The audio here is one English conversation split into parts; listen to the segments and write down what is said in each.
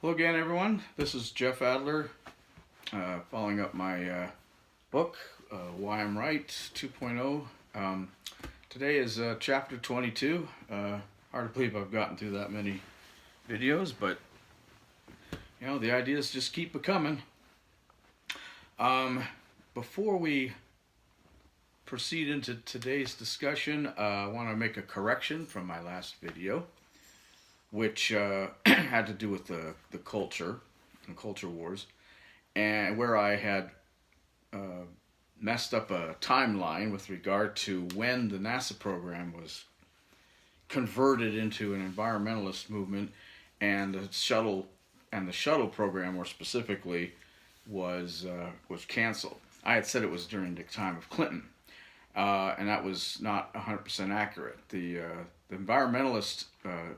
Hello again, everyone. This is Jeff Adler, following up my book, Why I'm Right 2.0. Today is chapter 22. Hard to believe I've gotten through that many videos, but the ideas just keep becoming. Before we proceed into today's discussion, I want to make a correction from my last video, which had to do with the culture and culture wars, and where I had messed up a timeline with regard to when the NASA program was converted into an environmentalist movement, and the shuttle program, more specifically, was canceled. I had said it was during the time of Clinton, and that was not 100% accurate. The environmentalist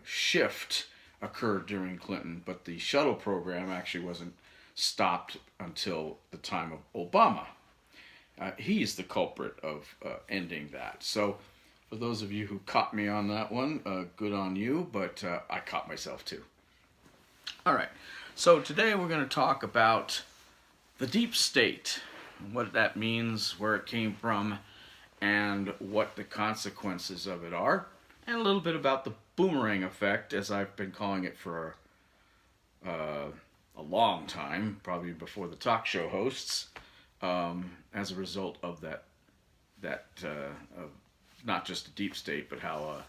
shift occurred during Clinton, but the shuttle program actually wasn't stopped until the time of Obama. He's the culprit of ending that. So for those of you who caught me on that one, good on you, but I caught myself too. All right, so today we're going to talk about the deep state, what that means, where it came from, and what the consequences of it are, and a little bit about the boomerang effect, as I've been calling it for a long time, probably before the talk show hosts, as a result of that not just the deep state, but how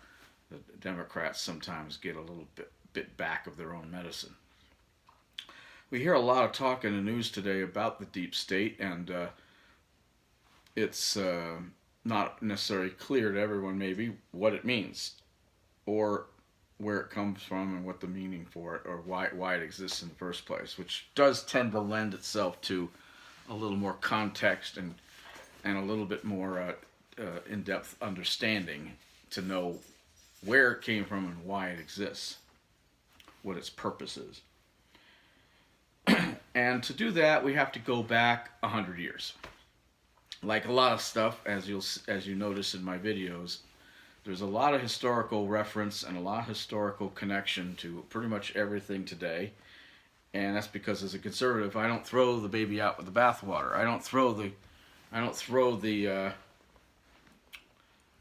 the Democrats sometimes get a little bit back of their own medicine. We hear a lot of talk in the news today about the deep state, and it's not necessarily clear to everyone maybe what it means, or where it comes from, and what the meaning for it, or why it exists in the first place, which does tend to lend itself to a little more context and a little bit more in-depth understanding to know where it came from and why it exists, what its purpose is. And to do that, we have to go back 100 years. Like a lot of stuff, as you notice in my videos, there's a lot of historical reference and a lot of historical connection to pretty much everything today. And that's because, as a conservative, I don't throw the baby out with the bathwater. I don't throw the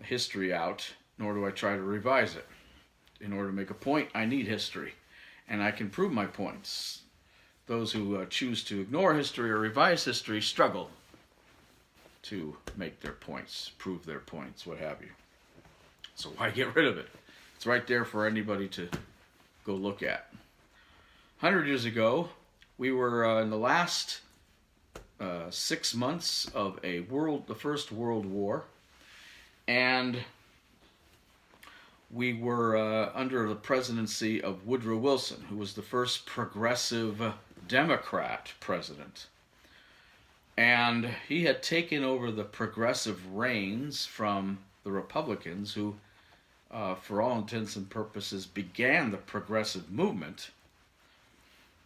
history out, nor do I try to revise it. In order to make a point, I need history, and I can prove my points. Those who choose to ignore history or revise history struggle to make their points, prove their points, what have you. So why get rid of it? It's right there for anybody to go look at. 100 years ago, we were in the last 6 months of the First World War, and we were under the presidency of Woodrow Wilson, who was the first progressive Democrat president. And he had taken over the progressive reins from the Republicans, who, for all intents and purposes, began the progressive movement,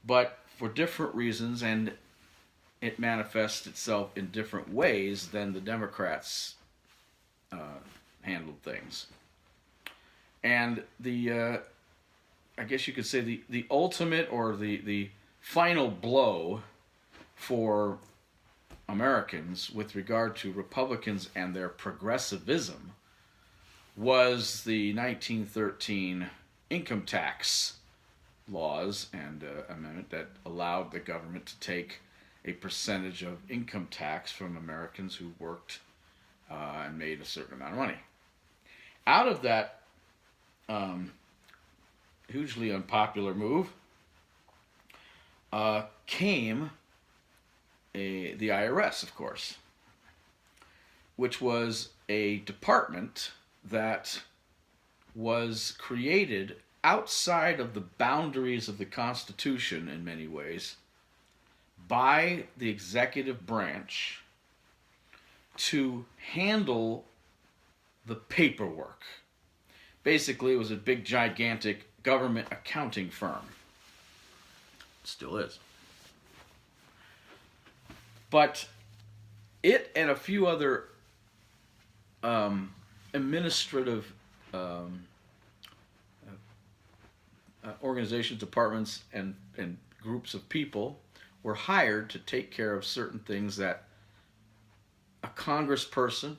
but for different reasons, and it manifests itself in different ways than the Democrats handled things. And I guess you could say the ultimate, or the final blow for Americans with regard to Republicans and their progressivism was the 1913 income tax laws and amendment that allowed the government to take a percentage of income tax from Americans who worked and made a certain amount of money. Out of that hugely unpopular move came the IRS, of course, which was a department that was created outside of the boundaries of the Constitution in many ways by the executive branch to handle the paperwork. Basically, it was a big, gigantic government accounting firm. It still is. But it and a few other administrative organizations, departments, and groups of people were hired to take care of certain things that a congressperson,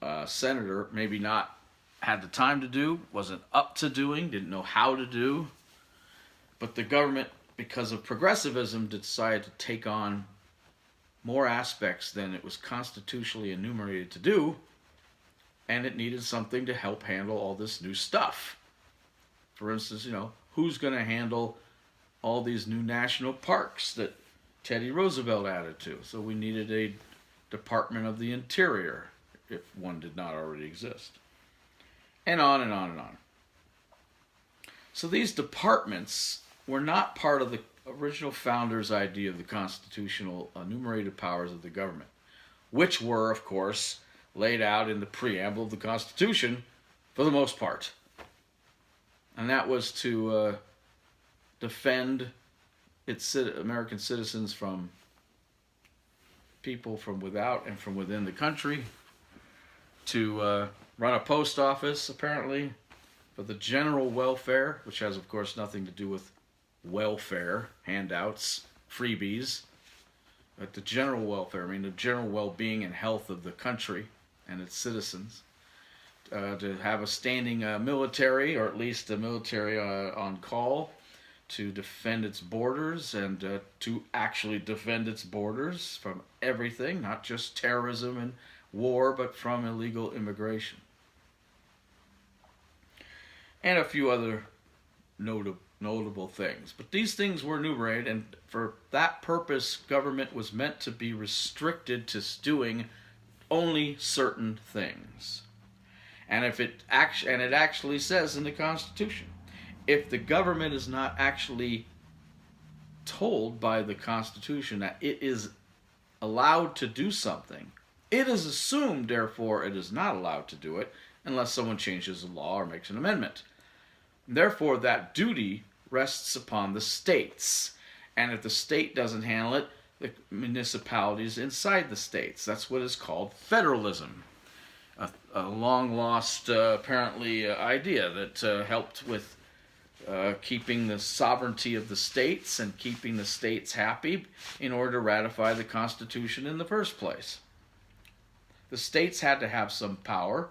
a senator, maybe not had the time to do, wasn't up to doing, didn't know how to do. But the government, because of progressivism, decided to take on more aspects than it was constitutionally enumerated to do, and it needed something to help handle all this new stuff. For instance, who's going to handle all these new national parks that Teddy Roosevelt added to? So we needed a Department of the Interior, if one did not already exist. And on and on and on. So these departments were not part of the original founders' idea of the constitutional enumerated powers of the government, which were, of course, laid out in the preamble of the Constitution for the most part. And that was to defend its American citizens from people from without and from within the country, to run a post office, apparently, for the general welfare, which has, of course, nothing to do with welfare, handouts, freebies, but the general welfare, the general well-being and health of the country and its citizens, to have a standing military, or at least a military on call, to defend its borders and to actually defend its borders from everything, not just terrorism and war, but from illegal immigration. And a few other notable things. But these things were enumerated, and for that purpose, government was meant to be restricted to doing only certain things. And it actually says in the Constitution, if the government is not actually told by the Constitution that it is allowed to do something, it is assumed, therefore, it is not allowed to do it unless someone changes the law or makes an amendment. Therefore, that duty rests upon the states. And if the state doesn't handle it, the municipalities inside the states. That's what is called federalism. A long-lost, apparently, idea that helped with keeping the sovereignty of the states and keeping the states happy in order to ratify the Constitution in the first place. The states had to have some power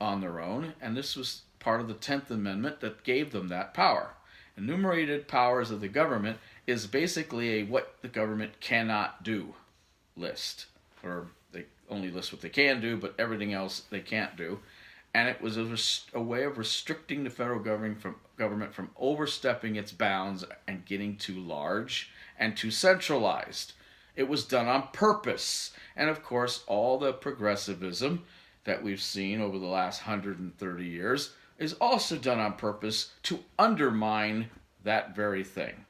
on their own, and this was part of the 10th Amendment that gave them that power. Enumerated powers of the government is basically a what the government cannot do list. Or they only list what they can do, but everything else they can't do. And it was a way of restricting the federal government from overstepping its bounds and getting too large and too centralized. It was done on purpose. And of course, all the progressivism that we've seen over the last 130 years is also done on purpose to undermine that very thing.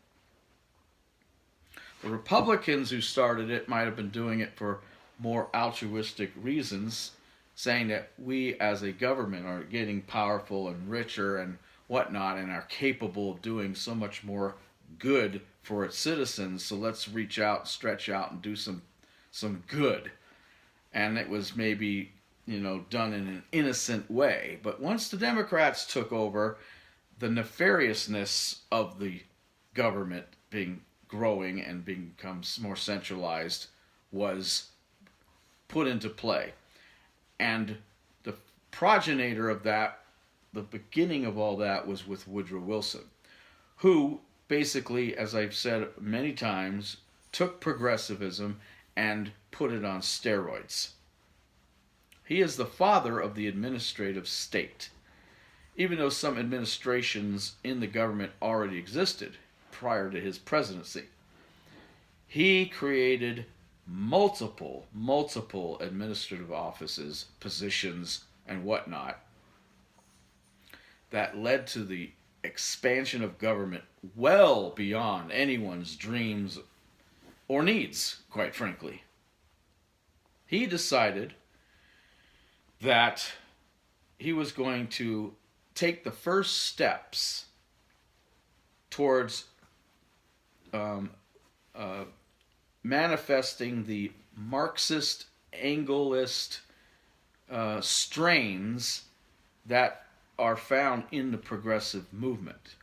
The Republicans who started it might have been doing it for more altruistic reasons, saying that we as a government are getting powerful and richer and whatnot and are capable of doing so much more good for its citizens, so let's reach out, stretch out, and do some good. And it was maybe done in an innocent way. But once the Democrats took over, the nefariousness of the government growing and becomes more centralized was put into play. And the progenitor of that, the beginning of all that, was with Woodrow Wilson, who basically, as I've said many times, took progressivism and put it on steroids. He is the father of the administrative state, even though some administrations in the government already existed prior to his presidency. He created multiple administrative offices, positions, and whatnot that led to the expansion of government well beyond anyone's dreams or needs, quite frankly. He decided that he was going to take the first steps towards manifesting the Marxist, Anglist strains that are found in the progressive movement.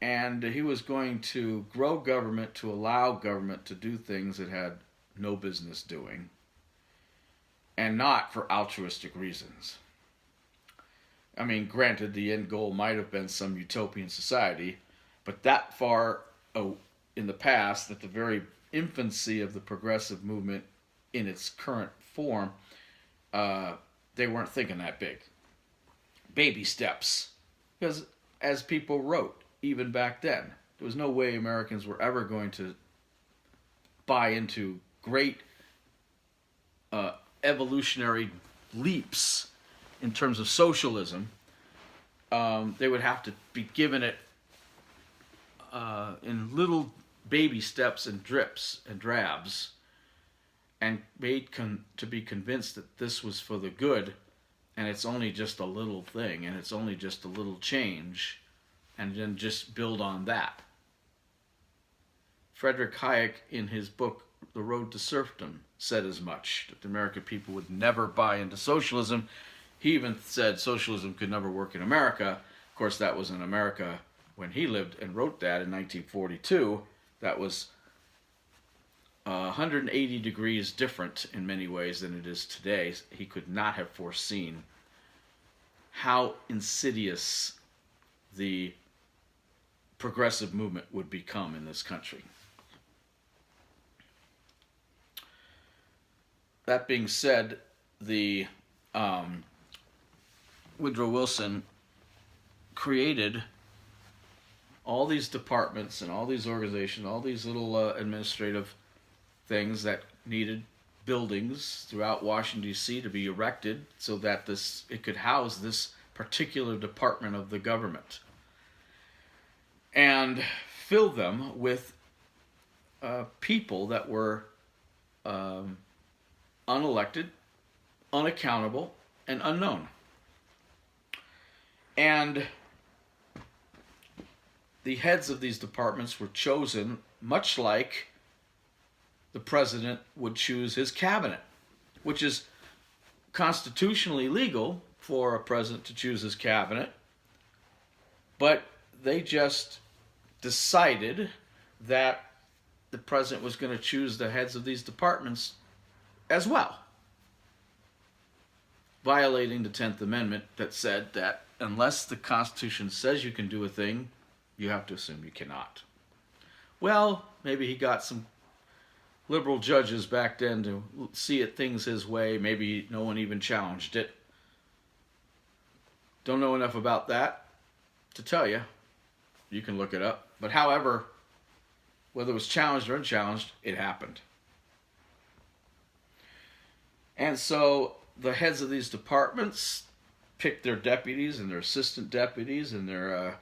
And he was going to grow government to allow government to do things it had no business doing, and not for altruistic reasons. I mean, granted, the end goal might have been some utopian society, but that far in the past, at the very infancy of the progressive movement in its current form, they weren't thinking that big. Baby steps. Because as people wrote, even back then, there was no way Americans were ever going to buy into great evolutionary leaps in terms of socialism. They would have to be given it in little baby steps and drips and drabs, and made to be convinced that this was for the good, and it's only just a little thing, and it's only just a little change, and then just build on that. Friedrich Hayek, in his book The Road to Serfdom, said as much, that the American people would never buy into socialism. He even said socialism could never work in America. Of course, that was in America when he lived and wrote that in 1942. That was 180 degrees different in many ways than it is today. He could not have foreseen how insidious the progressive movement would become in this country. That being said, the Woodrow Wilson created all these departments and all these organizations, all these little administrative things that needed buildings throughout Washington, D.C. to be erected so that it could house this particular department of the government, and fill them with people that were unelected, unaccountable, and unknown. And the heads of these departments were chosen much like the president would choose his cabinet, which is constitutionally legal for a president to choose his cabinet, but they just decided that the president was going to choose the heads of these departments as well, violating the 10th Amendment that said that unless the Constitution says you can do a thing, you have to assume you cannot. Well, maybe he got some liberal judges back then to see things his way. Maybe no one even challenged it. Don't know enough about that to tell you. You can look it up. But however, whether it was challenged or unchallenged, it happened. And so the heads of these departments picked their deputies and their assistant deputies and their,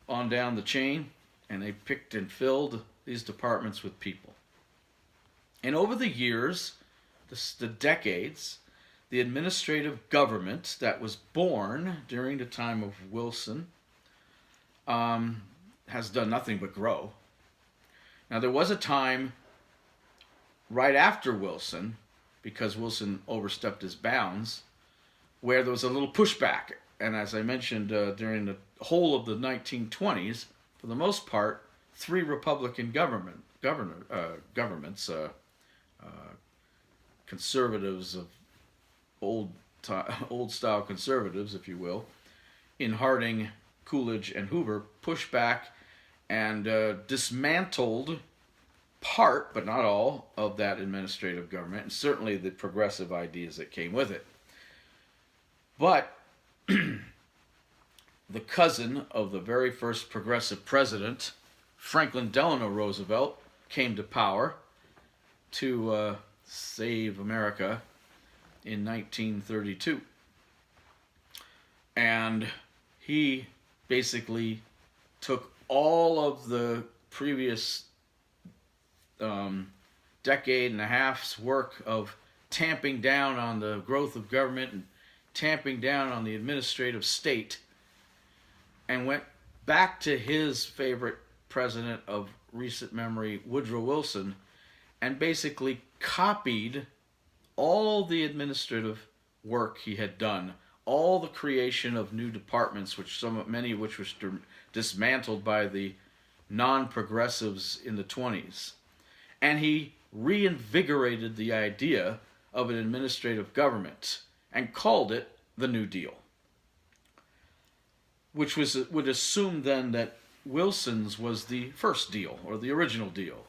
on down the chain, and they picked and filled these departments with people. And over the years, the decades, the administrative government that was born during the time of Wilson has done nothing but grow. Now, there was a time right after Wilson, because Wilson overstepped his bounds, where there was a little pushback. And as I mentioned, during the whole of the 1920s, for the most part, 3 Republican governments, conservatives of old style conservatives, if you will, in Harding, Coolidge, and Hoover, pushed back and dismantled part, but not all, of that administrative government, and certainly the progressive ideas that came with it. But the cousin of the very first progressive president, Franklin Delano Roosevelt, came to power to save America in 1932. And he basically took all of the previous decade and a half's work of tamping down on the growth of government and tamping down on the administrative state, and went back to his favorite president of recent memory, Woodrow Wilson, and basically copied all the administrative work he had done all the creation of new departments, many of which was dismantled by the non-progressives in the 20s. And he reinvigorated the idea of an administrative government and called it the New Deal, which would assume then that Wilson's was the first deal or the original deal,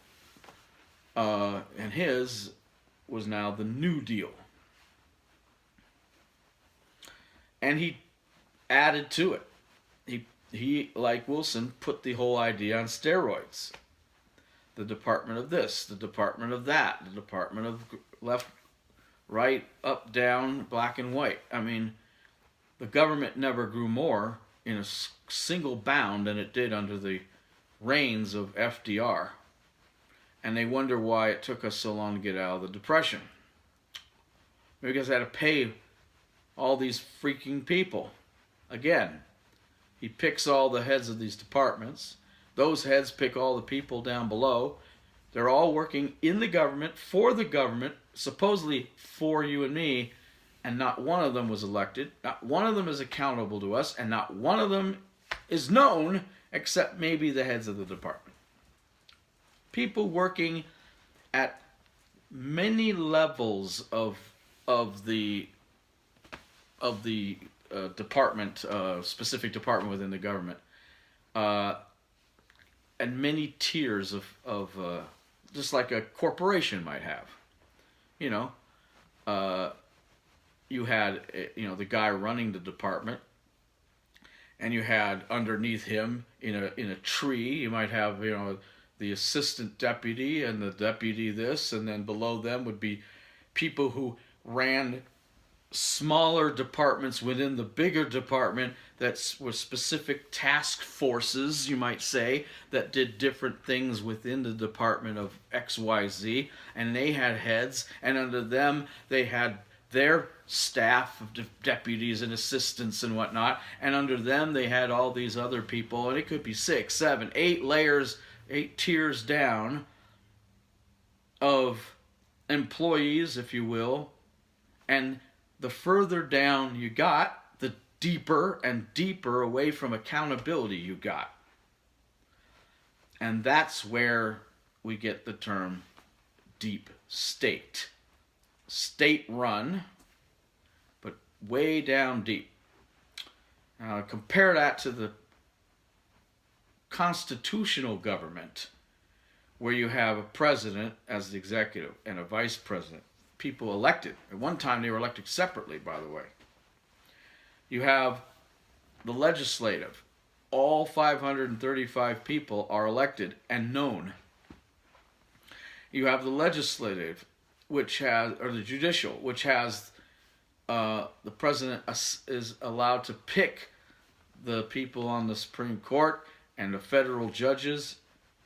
and his was now the New Deal. And he added to it. He, like Wilson, put the whole idea on steroids. The department of this, the department of that, the department of left, right, up, down, black and white. I mean, the government never grew more in a single bound than it did under the reigns of FDR. And they wonder why it took us so long to get out of the Depression. Because they had to pay all these freaking people. Again, he picks all the heads of these departments. Those heads pick all the people down below. They're all working in the government, for the government, supposedly for you and me, and not one of them was elected. Not one of them is accountable to us, and not one of them is known except maybe the heads of the department. People working at many levels of the department, specific department within the government, and many tiers of just like a corporation might have. You know, you had the guy running the department, and you had underneath him in a tree you might have the assistant deputy and the deputy this, and then below them would be people who ran smaller departments within the bigger department that were specific task forces, you might say, that did different things within the department of XYZ, and they had heads, and under them they had their staff of deputies and assistants and whatnot, and under them they had all these other people, and it could be 6, 7, 8 layers, 8 tiers down of employees, if you will, and the further down you got, the deeper and deeper away from accountability you got. And that's where we get the term deep state. State run, but way down deep. Now compare that to the constitutional government, where you have a president as the executive and a vice president. People elected. At one time they were elected separately, by the way. You have the legislative. All 535 people are elected and known. You have the legislative, or the judicial, which has the president is allowed to pick the people on the Supreme Court and the federal judges,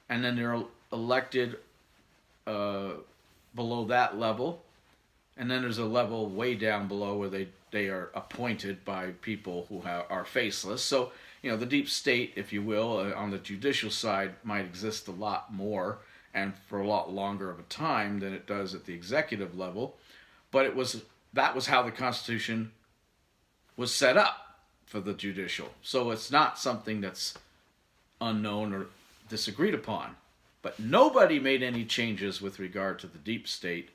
and then they're elected below that level. And then there's a level way down below where they are appointed by people who are faceless. So, the deep state, if you will, on the judicial side might exist a lot more and for a lot longer of a time than it does at the executive level. But that was how the Constitution was set up for the judicial. So it's not something that's unknown or disagreed upon. But nobody made any changes with regard to the deep state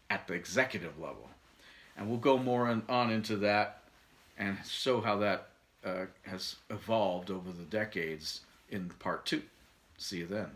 at the executive level. And we'll go more on into that and show how that has evolved over the decades in part 2. See you then.